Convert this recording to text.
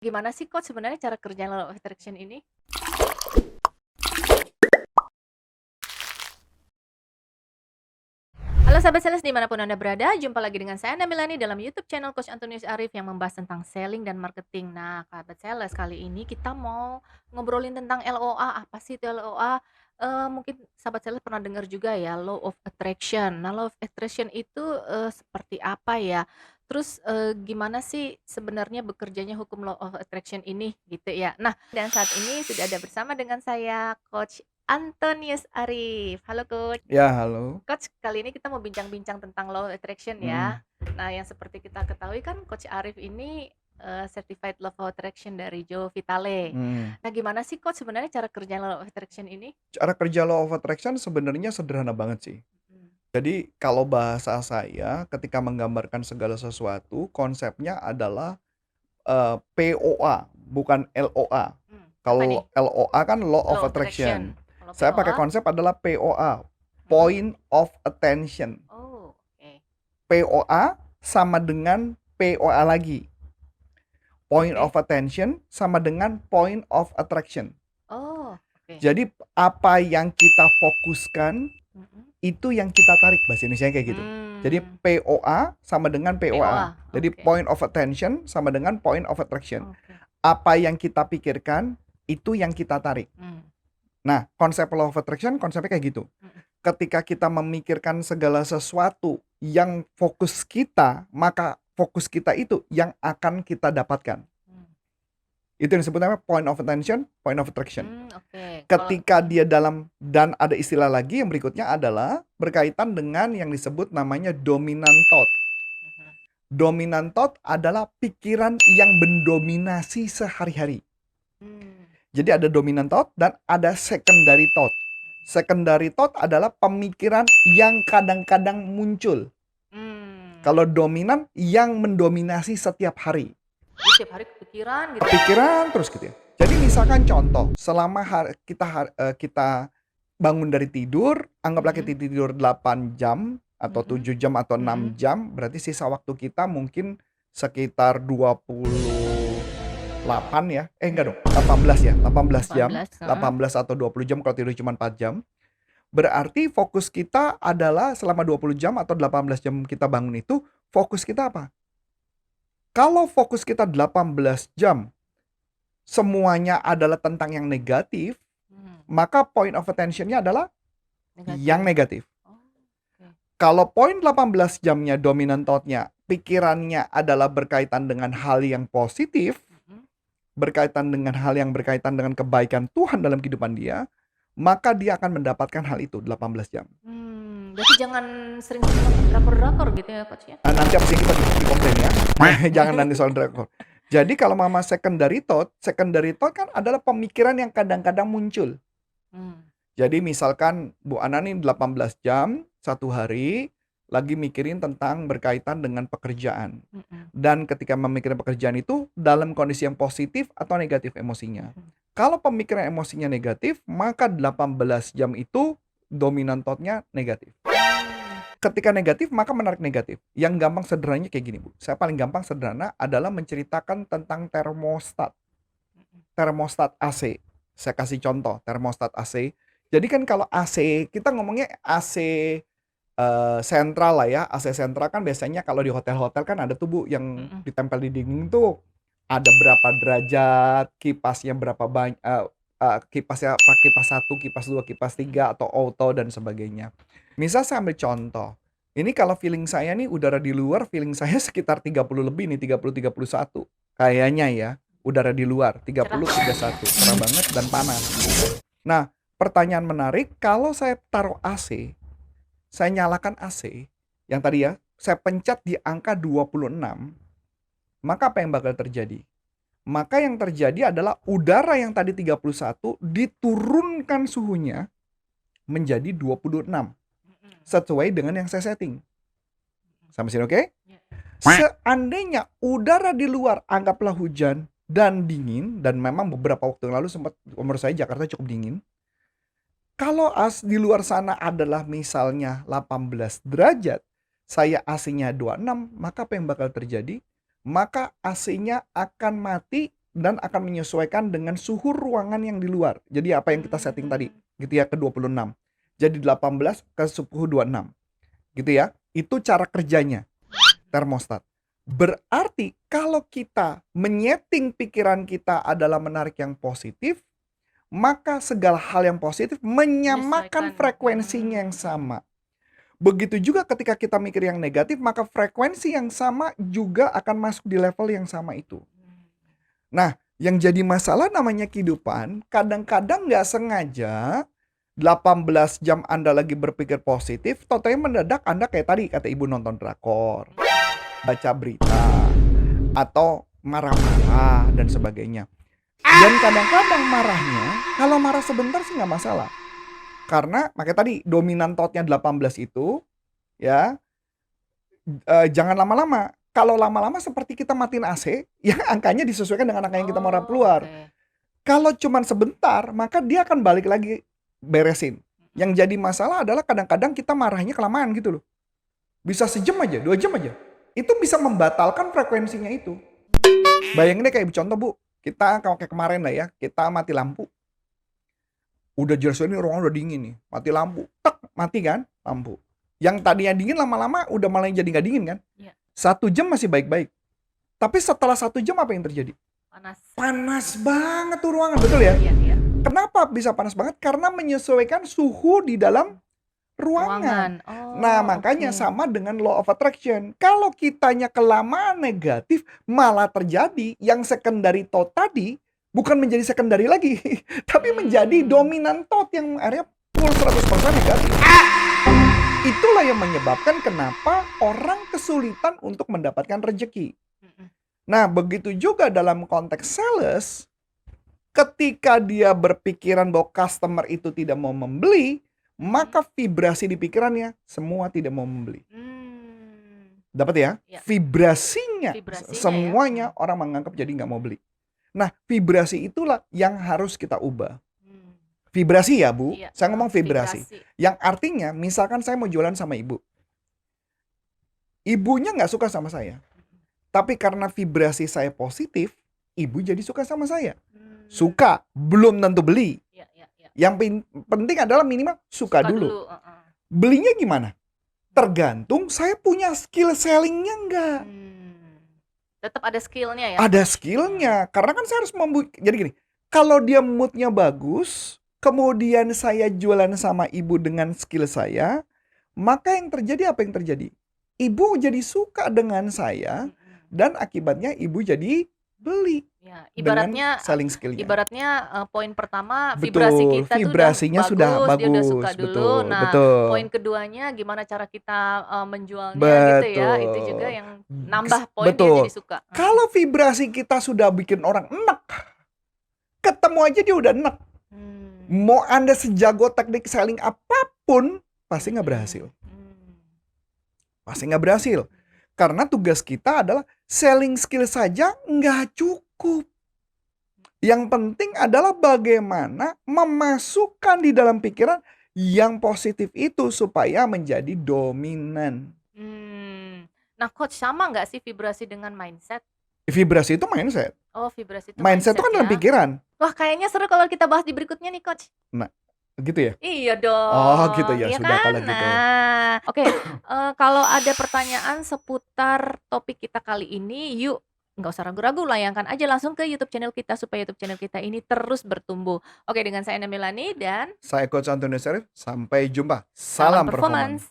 Gimana sih Coach sebenarnya cara kerja law of attraction ini? Halo sahabat sales dimanapun Anda berada, jumpa lagi dengan saya Namilani dalam YouTube channel Coach Antonius Arif yang membahas tentang selling dan marketing. Nah, sahabat sales kali ini kita mau ngobrolin tentang LOA. Apa sih itu LOA? Mungkin sahabat sales pernah dengar juga ya, Law of Attraction. Nah, Law of Attraction itu seperti apa ya? Terus gimana sih sebenarnya bekerjanya hukum Law of Attraction ini gitu ya. Nah, dan saat ini sudah ada bersama dengan saya Coach Antonius Arif. Halo Coach. Ya, halo. Coach, kali ini kita mau bincang-bincang tentang law of attraction ya. Mhm, Nah, yang seperti kita ketahui kan Coach Arif ini certified law of attraction dari Joe Vitale. mhm. Nah, gimana sih Coach sebenarnya cara kerja law of attraction ini? Cara kerja Law of Attraction sebenarnya sederhana banget sih. Mhm. Jadi kalau bahasa saya ketika menggambarkan segala sesuatu, konsepnya adalah, POA, bukan LOA. Apa nih? Kalau LOA kan Law of Law of Attraction. attraction. Kalau Saya pakai POA? konsep adalah POA, Mhm. Point of Attention. Oh, oke. POA sama dengan POA lagi. Point Oke. of Attention sama dengan Point of Attraction. Oh, oke. Jadi apa yang kita fokuskan Mhm. itu yang kita tarik, bahasa Indonesianya kayak gitu. Jadi Hmm, POA sama dengan POA. POA. Jadi Oke. point of attention sama dengan point of attraction. Oke. Apa yang kita pikirkan itu yang kita tarik. Hmm. Nah, konsep law of attraction konsepnya kayak gitu. Mhm. Ketika kita memikirkan segala sesuatu yang fokus kita, maka fokus kita itu yang akan kita dapatkan. Hmm. Itu yang disebut namanya point of attention, point of attraction. Oke. Kalau Ketika dia dalam, dan ada istilah lagi yang berikutnya adalah berkaitan dengan yang disebut namanya dominant thought. Mhm. Dominant thought adalah pikiran yang mendominasi sehari-hari. Hmm. Jadi ada dominant thought dan ada secondary thought. Secondary thought adalah pemikiran yang kadang-kadang muncul. Hmm. Kalau dominan yang mendominasi setiap hari. Jadi tiap hari kepikiran gitu. Pikiran terus gitu ya. Jadi misalkan contoh, selama kita bangun dari tidur, anggaplah kita Mhm. tidur 8 jam atau Mhm. 7 jam atau 6 Mhm. jam, berarti sisa waktu kita mungkin sekitar 28 ya. Enggak dong, 18 ya, 18 jam, 18, heeh. 18 atau 20 jam kalau tidur cuma 4 jam. Berarti fokus kita adalah selama 20 jam atau 18 jam kita bangun itu, fokus kita apa? Kalau fokus kita 18 jam semuanya adalah tentang yang negatif, Mhm. maka point of attention-nya adalah yang Negatif. negatif. Oh, oke. Kalau poin 18 jamnya dominant thought-nya, pikirannya adalah berkaitan dengan hal yang positif, Mhm. berkaitan dengan hal yang berkaitan dengan kebaikan Tuhan dalam kehidupan dia, maka dia akan mendapatkan hal itu 18 jam. Berarti jangan sering-sering nonton drakor-drakor gitu ya, Coach, ya? Nah, nanti abis ini kita dikomplain ya. Jangan nanti soal drakor. Jadi kalau mama secondary thought kan adalah pemikiran yang kadang-kadang muncul. Mmm. Jadi misalkan Bu Ana nih 18 jam satu hari lagi mikirin tentang berkaitan dengan pekerjaan. Mhm. Dan ketika memikirkan pekerjaan itu dalam kondisi yang positif atau negatif emosinya. Mhm. Kalau pemikiran emosinya negatif, maka 18 jam itu dominant thought-nya negatif. Mmm. Ketika negatif, maka menarik negatif. Yang gampang sederhananya kayak gini, Bu. Saya paling gampang sederhana adalah menceritakan tentang termostat. Mhm. Termostat AC. Saya kasih contoh, termostat AC. Jadi kan kalau AC, kita ngomongnya AC sentral lah ya. AC sentral kan biasanya kalau di hotel-hotel kan ada tuh Bu yang Mhm. ditempel di dinding tuh. Ada berapa derajat, kipasnya berapa banyak, kipasnya pakai kipas 1, kipas 2, kipas Mhm. 3 atau auto dan sebagainya. Misal saya ambil contoh, ini kalau feeling saya nih udara di luar feeling saya sekitar 30 lebih nih, 30, 31. Kayaknya ya, udara di luar Cerah 30, banget ya? 31, cerah banget dan panas. Nah, pertanyaan menarik, kalau saya taruh AC, saya nyalakan AC, yang tadi ya, saya pencet di angka 26, maka apa yang bakal terjadi? Maka yang terjadi adalah udara yang tadi 31 diturunkan suhunya menjadi 26 Mhm. sesuai dengan yang saya setting. Mhm. Sampai sini oke? Ya. Seandainya udara di luar anggaplah hujan dan dingin, dan memang beberapa waktu yang lalu sempat menurut saya Jakarta cukup dingin. Kalau di luar sana adalah misalnya 18 derajat, saya AC-nya 26, maka apa yang bakal terjadi? Maka AC-nya akan mati dan akan menyesuaikan dengan suhu ruangan yang di luar. Jadi apa yang kita setting tadi, gitu ya, ke 26. Jadi 18 ke suhu 26. Gitu ya. Itu cara kerjanya termostat. Berarti kalau kita menyeting pikiran kita adalah menarik yang positif, maka segala hal yang positif menyamakan Menyesuaikan. frekuensinya yang sama. Begitu juga ketika kita mikir yang negatif, maka frekuensi yang sama juga akan masuk di level yang sama itu. Nah, yang jadi masalah namanya kehidupan, kadang-kadang nggak sengaja 18 jam Anda lagi berpikir positif, totalnya mendadak Anda kayak tadi, kata ibu, nonton drakor, baca berita, atau marah-marah, dan sebagainya. Dan kadang-kadang marahnya, kalau marah sebentar sih nggak masalah. Karena, makanya tadi, dominan thought-nya 18 itu, ya, jangan lama-lama. Kalau lama-lama seperti kita matiin AC, ya angkanya disesuaikan dengan angka yang kita mau keluar. Kalau cuman sebentar, maka dia akan balik lagi beresin. Yang jadi masalah adalah kadang-kadang kita marahnya kelamaan gitu loh. Bisa sejam aja, 2 jam aja. Itu bisa membatalkan frekuensinya itu. Bayangin deh kayak contoh Bu, kita kayak kemarin lah ya, kita mati lampu. Udah jelas ini ruangan udah dingin nih, mati lampu, tek, mati kan lampu. Yang tadinya dingin lama-lama udah malah jadi nggak dingin kan. 1 jam masih baik-baik. Tapi setelah 1 jam apa yang terjadi? Panas banget tuh ruangan, betul ya? Kenapa bisa panas banget? Karena menyesuaikan suhu di dalam ruangan. Nah, makanya sama dengan law of attraction. Kalau kitanya kelamaan negatif, malah terjadi yang secondary thought tadi bukan menjadi secondary lagi, tapi menjadi dominant thought yang akhirnya full 100% negatif. Itulah yang menyebabkan kenapa orang kesulitan untuk mendapatkan rezeki. Nah, begitu juga dalam konteks sales, ketika dia berpikiran bahwa customer itu tidak mau membeli, maka vibrasi di pikirannya semua tidak mau membeli. Dapat ya? Vibrasinya semuanya orang menganggap jadi nggak mau beli. Nah, vibrasi itulah yang harus kita ubah. Vibrasi ya Bu, saya ngomong vibrasi. Yang artinya misalkan saya mau jualan sama ibu. Ibunya nggak suka sama saya. Tapi karena vibrasi saya positif, ibu jadi suka sama saya. Suka, belum tentu beli. Yang penting adalah minimal suka dulu. Belinya gimana? Tergantung saya punya skill sellingnya enggak. Tetap ada skillnya ya? Ada skillnya. Karena kan saya harus jadi gini, kalau dia moodnya bagus, kemudian saya jualan sama ibu dengan skill saya, maka yang terjadi apa yang terjadi? Ibu jadi suka dengan saya, dan akibatnya ibu jadi beli. Ya, ibaratnya selling skillnya. Ibaratnya poin pertama vibrasi kita vibrasinya tuh sudah bagus, dia udah suka dulu. Nah, poin keduanya gimana cara kita menjualnya gitu ya. Itu juga yang nambah poin dia jadi suka. Kalau vibrasi kita sudah bikin orang enak, ketemu aja dia udah enak. Mau Anda sejago teknik selling apapun, pasti nggak berhasil. Pasti nggak berhasil. Karena tugas kita adalah selling skill saja nggak cukup. Yang penting adalah bagaimana memasukkan di dalam pikiran yang positif itu supaya menjadi dominan. Nah Coach, sama nggak sih vibrasi dengan mindset? Vibrasi itu mindset. Oh, vibrasi itu mindset itu kan dalam pikiran. Wah, kayaknya seru kalau kita bahas di berikutnya nih Coach. Nah, gitu ya? Iya dong. Oh gitu ya, sudah kan? kalau gitu. Nah, oke. Kalau ada pertanyaan seputar topik kita kali ini, yuk nggak usah ragu-ragu, layangkan aja langsung ke YouTube channel kita supaya YouTube channel kita ini terus bertumbuh. Oke, dengan saya Enda Milani dan saya Coach Antonius Arif. Sampai jumpa. Salam performance.